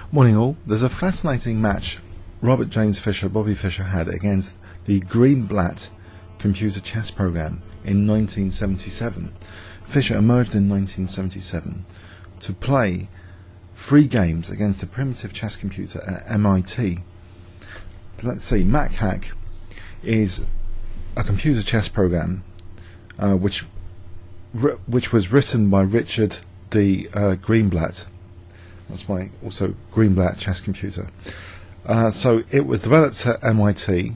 Morning all. There's a fascinating match Robert James Fischer, Bobby Fischer had against the Greenblatt computer chess program in 1977. Fischer emerged in 1977 to play 3 games against a primitive chess computer at MIT. Let's see, MacHack is a computer chess program which was written by Richard D. Greenblatt. That's my also Greenblatt chess computer. So it was developed at MIT.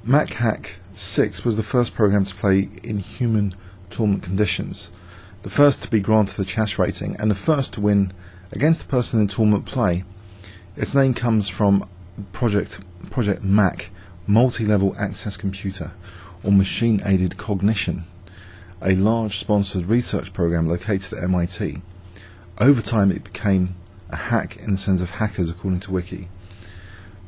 MacHack 6 was the first program to play in human tournament conditions, the first to be granted the chess rating, and the first to win against a person in tournament play. Its name comes from Project Mac, Multi-Level Access Computer, or Machine-Aided Cognition, a large sponsored research program located at MIT. Over time it became a hack in the sense of hackers, according to Wiki.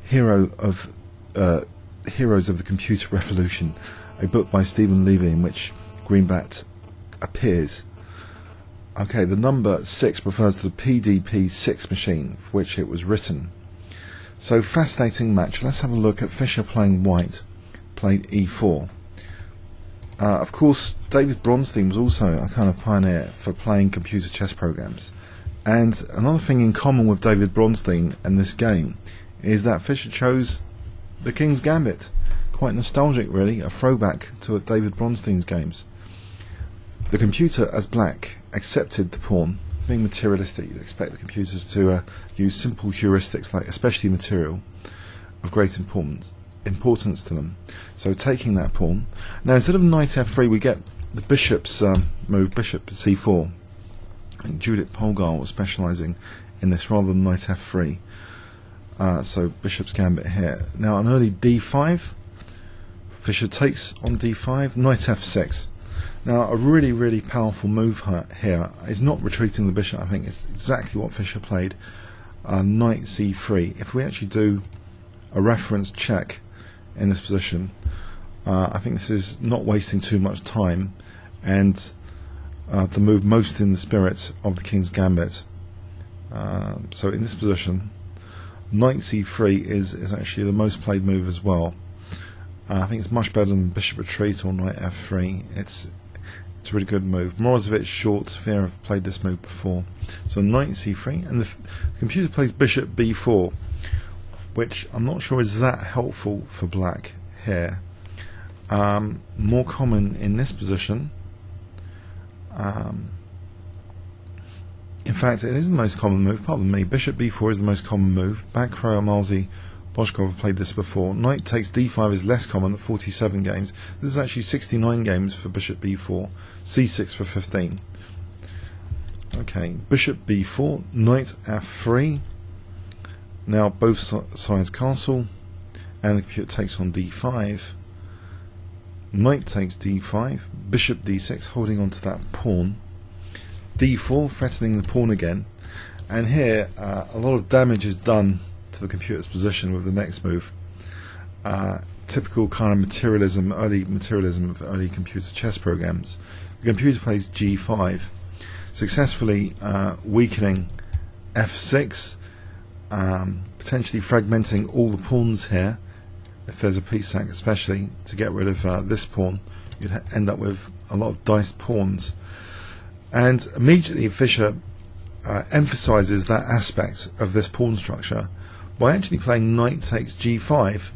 Heroes of the Computer Revolution, a book by Stephen Levy in which Greenblatt appears. Okay, the number 6 refers to the PDP-6 machine for which it was written. So, fascinating match. Let's have a look at Fischer playing white. Played e4. Of course, David Bronstein was also a kind of pioneer for playing computer chess programs. And another thing in common with David Bronstein and this game is that Fischer chose the King's Gambit. Quite nostalgic, really, a throwback to David Bronstein's games. The computer, as black, accepted the pawn. Being materialistic, you'd expect the computers to use simple heuristics, like especially material, of great importance to them. So taking that pawn. Now instead of knight f3 we get the bishop's move, bishop c4. I think Judith Polgar was specialising in this rather than knight f3. So bishop's gambit here. Now an early d5. Fischer takes on d5, knight f6. Now a really powerful move here is not retreating the bishop. I think it's exactly what Fischer played. Knight c3. If we actually do a reference check in this position, I think this is not wasting too much time and the move most in the spirit of the King's Gambit. So in this position, knight c3 is actually the most played move as well. I think it's much better than bishop retreat or knight f3. It's a really good move. Morozovich, Short, Fear have played this move before. So knight c3, and the computer plays bishop b4, which I'm not sure is that helpful for black here. More common in this position. In fact, it is the most common move. Pardon me. Bishop b4 is the most common move. Backrow, Amalzi, Boshkov have played this before. Knight takes d5 is less common at 47 games. This is actually 69 games for bishop b4. c6 for 15. Okay, bishop b4, knight f3. Now both sides castle, and the computer takes on d5. Knight takes d5, bishop d6, holding on to that pawn. d4, threatening the pawn again. And here, a lot of damage is done to the computer's position with the next move. Typical kind of materialism, early materialism of early computer chess programs. The computer plays g5, successfully weakening f6, potentially fragmenting all the pawns here. If there's a piece sack, especially to get rid of this pawn, you'd end up with a lot of diced pawns. And immediately Fischer emphasizes that aspect of this pawn structure by actually playing knight takes g5.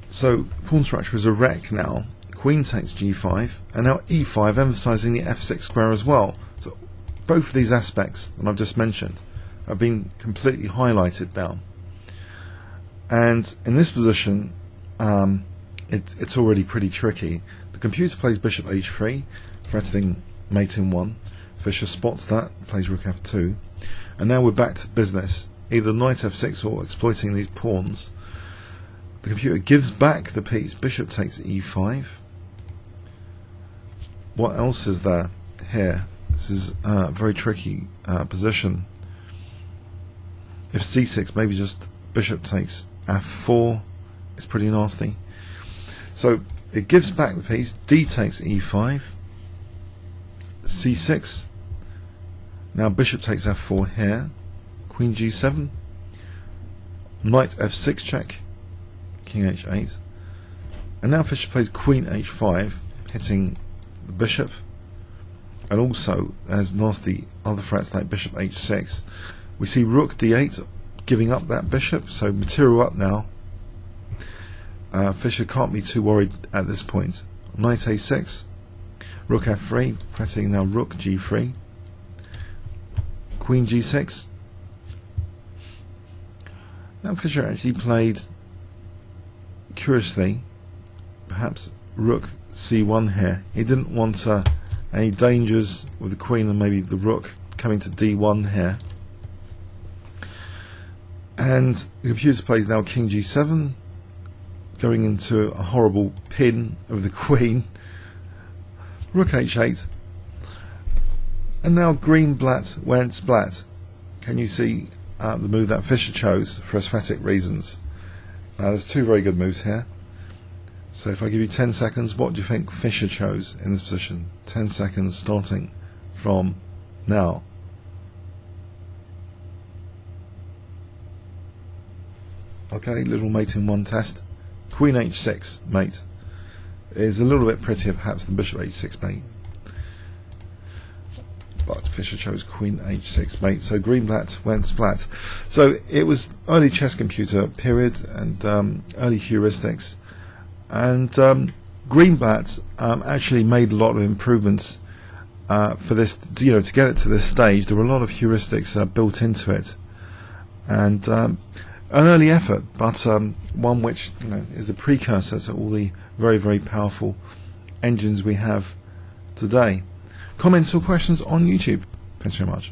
So pawn structure is a wreck now. Queen takes g5, and now e5, emphasizing the f6 square as well. So both of these aspects that I've just mentioned have been completely highlighted now. And in this position, it's already pretty tricky. The computer plays bishop h3, threatening mate in 1. Fischer spots that, plays rook f2. And now we're back to business, either knight f6 or exploiting these pawns. The computer gives back the piece, bishop takes e5. What else is there here? This is a very tricky position. If c6, maybe just bishop takes f4, it's pretty nasty. So it gives back the piece, d takes e5, c6, Now bishop takes f4 here, queen g7, knight f6 check, king h8, and now Fischer plays queen h5, hitting the bishop, and also as nasty other threats like bishop h6. We see rook d8 giving up that bishop, so material up now. Fischer can't be too worried at this point. Knight a6, rook f3, threatening now rook g3, queen g6. Now Fischer actually played, curiously, perhaps rook c1 here. He didn't want any dangers with the queen and maybe the rook coming to d1 here. And the computer plays now king g7, going into a horrible pin of the queen, rook h8, and now Greenblatt went blatt. Can you see the move that Fischer chose for aesthetic reasons? There's two very good moves here. So if I give you 10 seconds, what do you think Fischer chose in this position? 10 seconds starting from now. Okay, little mate in one test. Queen h6 mate is a little bit prettier perhaps than bishop h6 mate, but Fischer chose queen h6 mate, so Greenblatt went blatt. So it was early chess computer period and early heuristics, and Greenblatt actually made a lot of improvements for this, to get it to this stage. There were a lot of heuristics built into it, and an early effort, but one which is the precursor to all the very, very powerful engines we have today. Comments or questions on YouTube? Thanks very much.